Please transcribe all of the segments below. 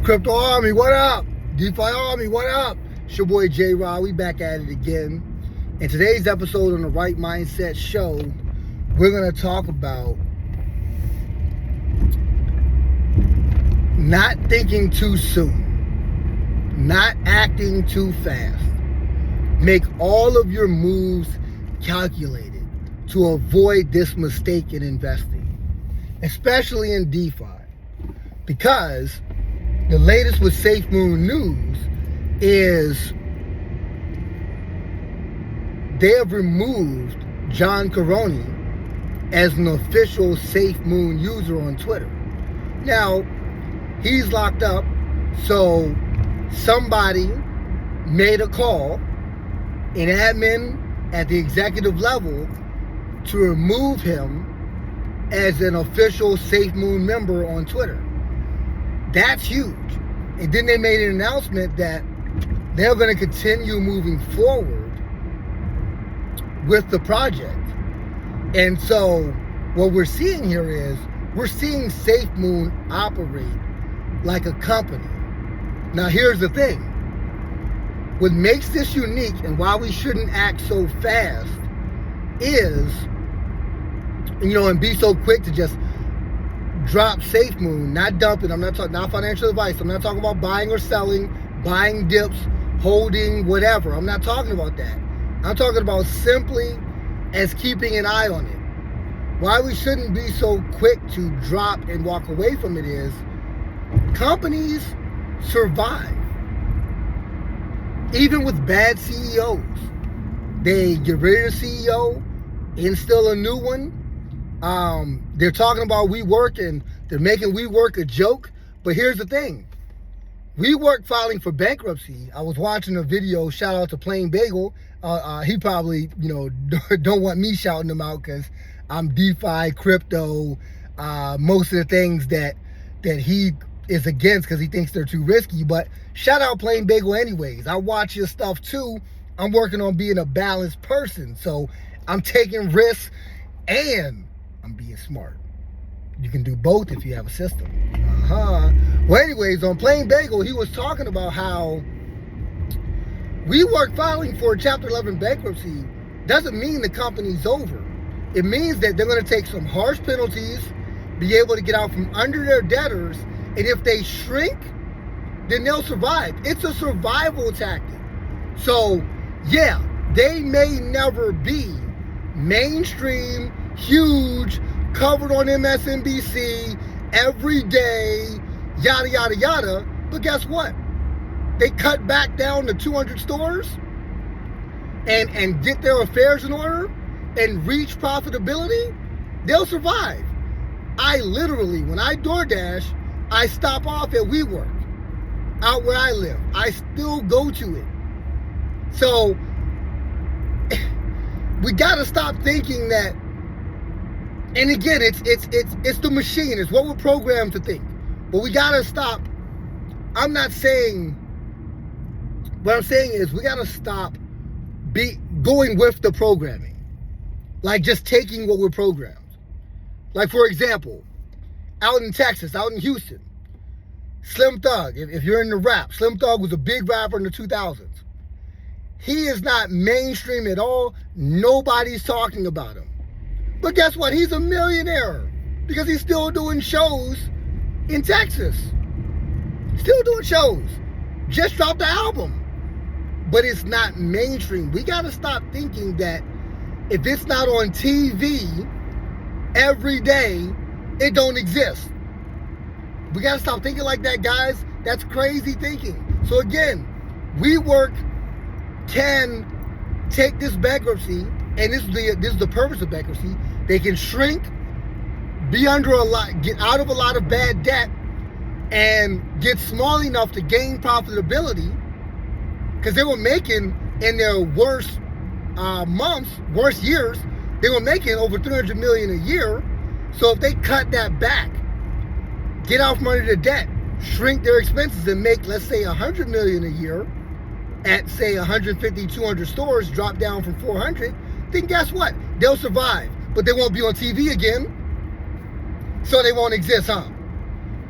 Crypto Army, what up? DeFi Army, what up? It's your boy J-Rod. We back at it again. In today's episode on the Right Mindset Show, we're going to talk about not thinking too soon, not acting too fast. Make all of your moves calculated to avoid this mistake in investing, especially in DeFi, because the latest with Safemoon news is they have removed John Caroni as an official Safemoon user on Twitter. Now, he's locked up, so somebody made a call, an admin at the executive level, to remove him as an official Safemoon member on Twitter. That's huge. And then they made an announcement that they're going to continue moving forward with the project. And so what we're seeing here is we're seeing Safemoon operate like a company. Now here's the thing. What makes this unique and why we shouldn't act so fast is, and be so quick to just drop Safemoon, not dump it. I'm not talking, not financial advice. I'm not talking about buying or selling, buying dips, holding, whatever. I'm not talking about that. I'm talking about simply as keeping an eye on it. Why we shouldn't be so quick to drop and walk away from it is companies survive. Even with bad CEOs, they get rid of the CEO, instill a new one. They're talking about WeWork and they're making WeWork a joke. But here's the thing. WeWork filing for bankruptcy. I was watching a video, shout out to Plain Bagel. He probably, don't want me shouting him out because I'm DeFi, crypto, most of the things that he is against because he thinks they're too risky. But shout out Plain Bagel anyways. I watch your stuff too. I'm working on being a balanced person. So I'm taking risks and I'm being smart. You can do both if you have a system. Well, anyways, on Plain Bagel, he was talking about how WeWork filing for Chapter 11 bankruptcy doesn't mean the company's over. It means that they're going to take some harsh penalties, be able to get out from under their debtors, and if they shrink, then they'll survive. It's a survival tactic. So, yeah, they may never be mainstream, huge, covered on MSNBC every day, yada, yada, yada. But guess what? They cut back down to 200 stores and get their affairs in order and reach profitability, they'll survive. I literally, when I DoorDash, I stop off at WeWork out where I live. I still go to it. So we got to stop thinking that. And again, it's the machine. It's what we're programmed to think. But we gotta stop. I'm not saying. What I'm saying is we gotta stop going with the programming, like just taking what we're programmed. Like for example, out in Texas, out in Houston, Slim Thug. If you're in the rap, Slim Thug was a big rapper in the 2000s. He is not mainstream at all. Nobody's talking about him. But guess what? He's a millionaire because he's still doing shows in Texas. Still doing shows. Just dropped the album. But it's not mainstream. We got to stop thinking that if it's not on TV every day, it don't exist. We got to stop thinking like that, guys. That's crazy thinking. So again, WeWork can take this bankruptcy, and this is the purpose of bankruptcy. They can shrink, be under a lot, get out of a lot of bad debt, and get small enough to gain profitability, because they were making in their worst months, worst years, they were making over $300 million a year. So if they cut that back, get out from under the debt, shrink their expenses, and make, let's say, $100 million a year at, say, 150, 200 stores, drop down from 400, then guess what? They'll survive. But they won't be on TV again, so they won't exist, huh?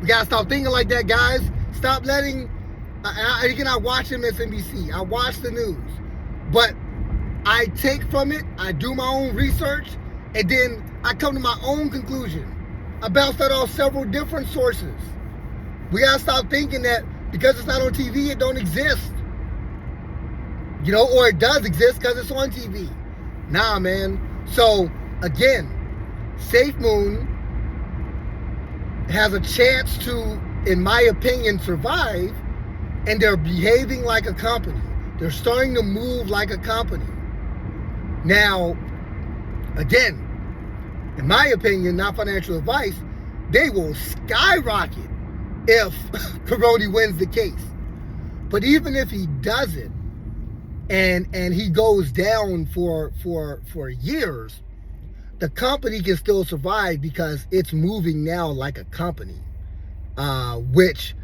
We gotta stop thinking like that, guys. Stop letting. Again, I watch MSNBC. I watch the news, but I take from it. I do my own research, and then I come to my own conclusion. I bounce that off several different sources. We gotta stop thinking that because it's not on TV, it don't exist. You know, or it does exist because it's on TV. Nah, man. So again, Safemoon has a chance to, in my opinion, survive, and they're behaving like a company. They're starting to move like a company. Now, again, in my opinion, not financial advice, they will skyrocket if Caroni wins the case. But even if he doesn't, and he goes down for years, the company can still survive because it's moving now like a company. Which,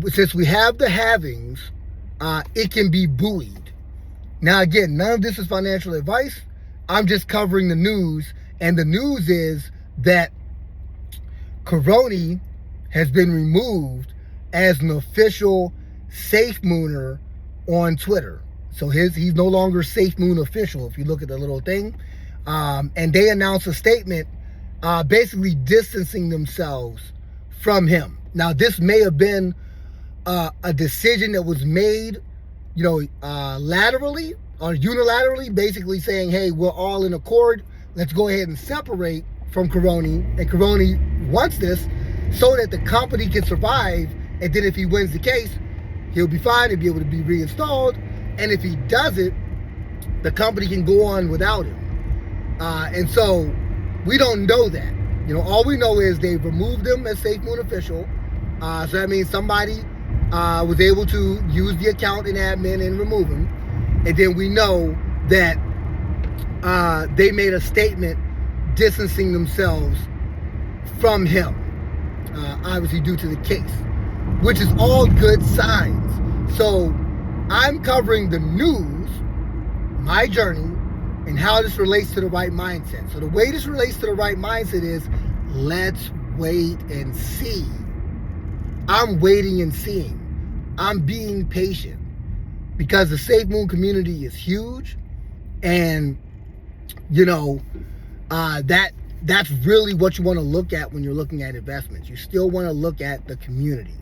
since we have the halvings, it can be buoyed. Now, again, none of this is financial advice. I'm just covering the news, and the news is that Caroni has been removed as an official Safemooner on Twitter. So he's no longer Safemoon official, if you look at the little thing. And they announced a statement basically distancing themselves from him. Now, this may have been a decision that was made, laterally or unilaterally, basically saying, hey, we're all in accord. Let's go ahead and separate from Caroni. And Caroni wants this so that the company can survive. And then if he wins the case, he'll be fine. He'll be able to be reinstalled. And if he doesn't, the company can go on without him. And so we don't know that. All we know is they removed him as Safemoon official. So that means somebody was able to use the account in admin and remove him. And then we know that they made a statement distancing themselves from him, obviously due to the case, which is all good signs. So I'm covering the news, my journey, and how this relates to the right mindset. So the way this relates to the right mindset is, let's wait and see. I'm waiting and seeing. I'm being patient because the Safemoon community is huge, and that's really what you want to look at when you're looking at investments. You still want to look at the community,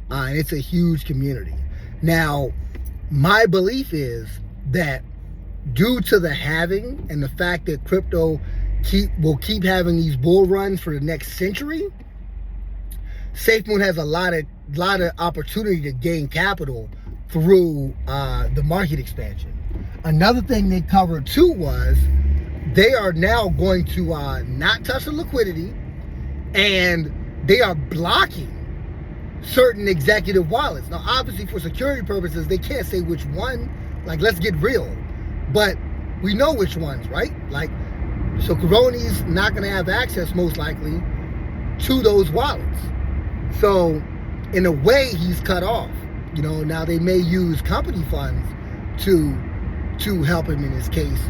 and it's a huge community. Now, my belief is that due to the halving and the fact that crypto will keep having these bull runs for the next century, Safemoon has a lot of opportunity to gain capital through the market expansion. Another thing they covered too was they are now going to not touch the liquidity, and they are blocking certain executive wallets. Now, obviously, for security purposes, they can't say which one. Like, let's get real. But we know which ones, right? Like, so Caroni's not going to have access, most likely, to those wallets. So, in a way, he's cut off. Now they may use company funds to help him in his case,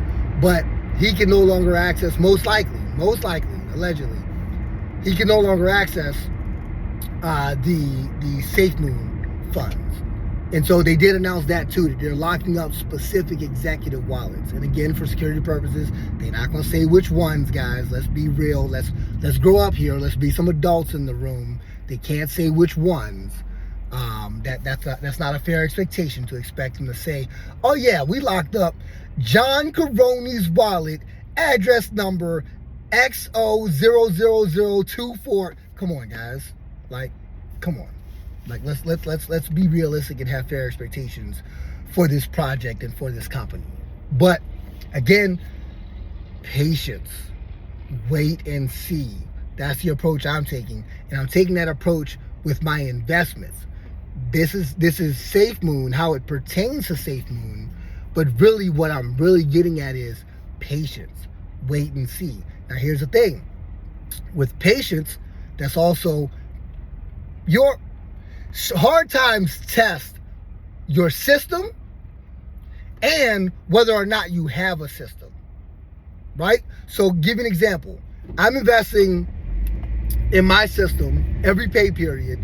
but he can no longer access, most likely, allegedly, he can no longer access the Safemoon funds. And so they did announce that too, that they're locking up specific executive wallets. And again, for security purposes, they're not going to say which ones, guys. Let's be real. Let's grow up here. Let's be some adults in the room. They can't say which ones. That's not a fair expectation to expect them to say, oh yeah, we locked up John Caroni's wallet, address number XO00024. Come on, guys. Like, come on. Like, let's be realistic and have fair expectations for this project and for this company. But again, patience, wait and see. That's the approach I'm taking, and I'm taking that approach with my investments. This is Safemoon, how it pertains to Safemoon, but really what I'm really getting at is patience, wait and see. Now here's the thing, with patience, that's also your hard times test your system and whether or not you have a system, right? So give an example. I'm investing in my system every pay period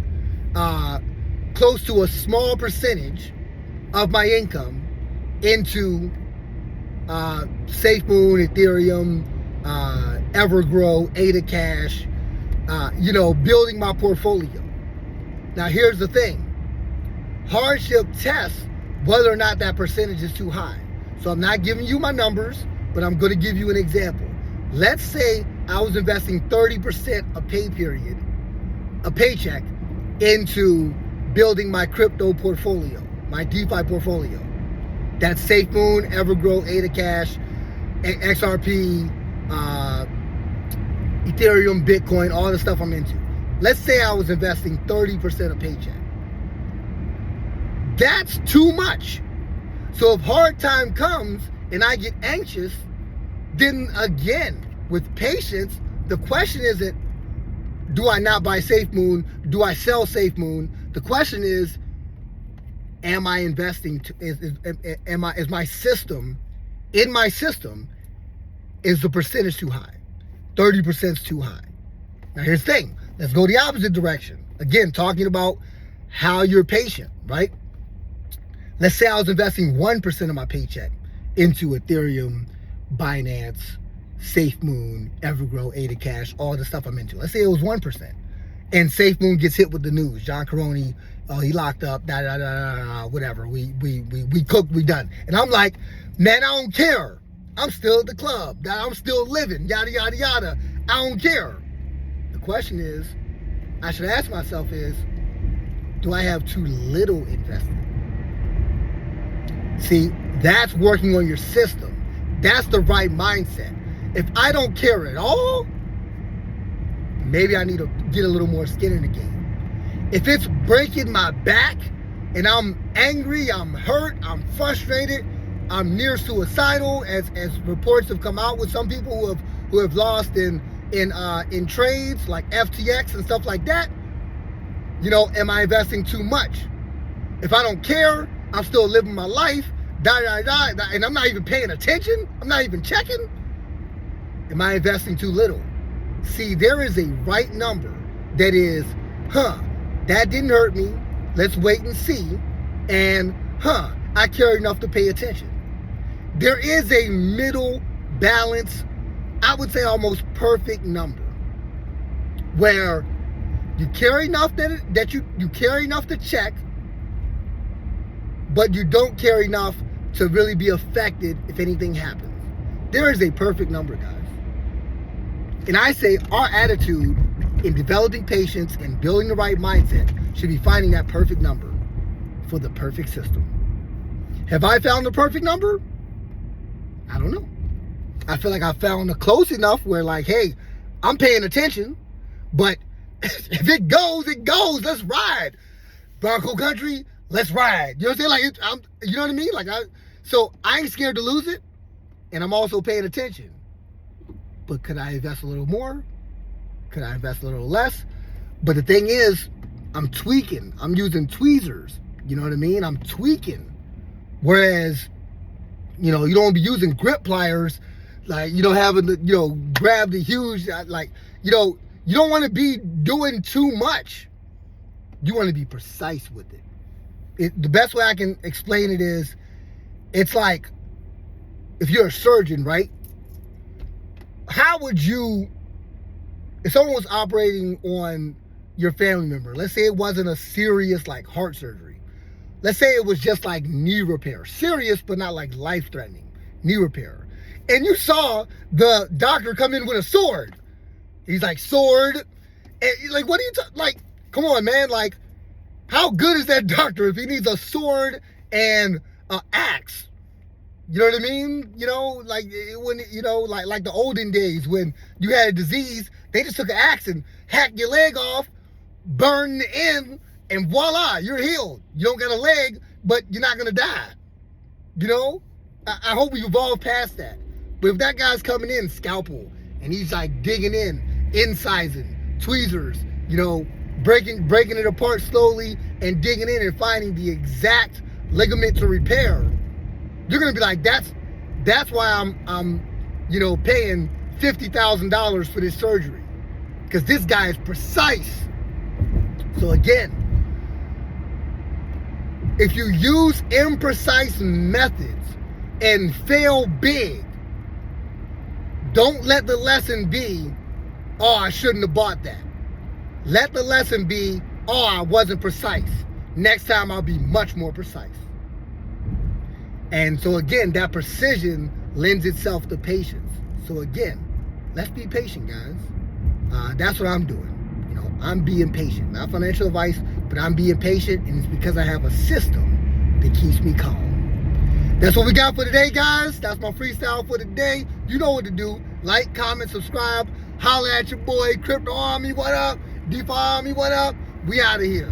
close to a small percentage of my income into Safemoon, Ethereum, Evergrow, ADA Cash, building my portfolio. Now here's the thing. Hardship tests whether or not that percentage is too high. So I'm not giving you my numbers, but I'm going to give you an example. Let's say I was investing 30% a paycheck into building my crypto portfolio, my DeFi portfolio. That's Safemoon, Evergrow, ADA Cash, XRP, Ethereum, Bitcoin, all the stuff I'm into. Let's say I was investing 30% a paycheck. That's too much. So if hard time comes and I get anxious, then again, with patience, the question isn't, do I not buy Safemoon? Do I sell Safemoon? The question is, am I investing? Is my system, is the percentage too high? 30% is too high. Now here's the thing. Let's go the opposite direction. Again, talking about how you're patient, right? Let's say I was investing 1% of my paycheck into Ethereum, Binance, Safemoon, Evergrow, ADA Cash, all the stuff I'm into. Let's say it was 1%. And Safemoon gets hit with the news. John Caroni, he locked up, whatever. We cooked, we done. And I'm like, man, I don't care. I'm still at the club. I'm still living, yada, yada, yada. I don't care. The question is, I should ask myself is, do I have too little invested? See, that's working on your system. That's the right mindset. If I don't care at all, maybe I need to get a little more skin in the game. If it's breaking my back and I'm angry, I'm hurt, I'm frustrated, I'm near suicidal, as reports have come out with some people who have lost in trades like FTX and stuff like that, am I investing too much? If I don't care, I'm still living my life, and I'm not even paying attention, I'm not even checking, am I investing too little? See, there is a right number that is, that didn't hurt me, let's wait and see, and I care enough to pay attention. There is a middle balance, I would say almost perfect number, where you care enough that you care enough to check, but you don't care enough to really be affected if anything happens. There is a perfect number, guys. And I say our attitude in developing patience and building the right mindset should be finding that perfect number for the perfect system. Have I found the perfect number? I don't know. I feel like I found a close enough where like, hey, I'm paying attention, but if it goes, it goes. Let's ride. Bronco country, let's ride. You know what I'm saying? Like, you know what I mean? Like, so I ain't scared to lose it, and I'm also paying attention. But could I invest a little more? Could I invest a little less? But the thing is, I'm tweaking. I'm using tweezers. You know what I mean? I'm tweaking. Whereas, you don't want to be using grip pliers, like, having to, grab the huge, like, you don't want to be doing too much. You want to be precise with it. The best way I can explain it is, it's like, if you're a surgeon, right? How would you, if someone was operating on your family member, let's say it wasn't a serious like heart surgery. Let's say it was just like knee repair. Serious, but not like life-threatening knee repair. And you saw the doctor come in with a sword. He's like, sword. And like, what are you like, come on, man. Like, how good is that doctor if he needs a sword and an axe? You know what I mean? Like when, like the olden days when you had a disease, they just took an axe and hacked your leg off, burned the end, and voila, you're healed. You don't got a leg, but you're not going to die. I hope we evolve past that. But if that guy's coming in, scalpel, and he's like digging in, incising, tweezers, breaking it apart slowly and digging in and finding the exact ligament to repair, you're gonna be like, that's why I'm paying $50,000 for this surgery, because this guy is precise. So again, If you use imprecise methods and fail big, don't let the lesson be, oh, I shouldn't have bought that. Let the lesson be, oh, I wasn't precise. Next time I'll be much more precise. And so again, that precision lends itself to patience. So again, let's be patient, guys. That's what I'm doing. You know, I'm being patient. Not financial advice, but I'm being patient, and it's because I have a system that keeps me calm. That's what we got for today, guys. That's my freestyle for today. You know what to do. Like, comment, subscribe. Holla at your boy, Crypto Army, what up? DeFi Army, what up? We out of here.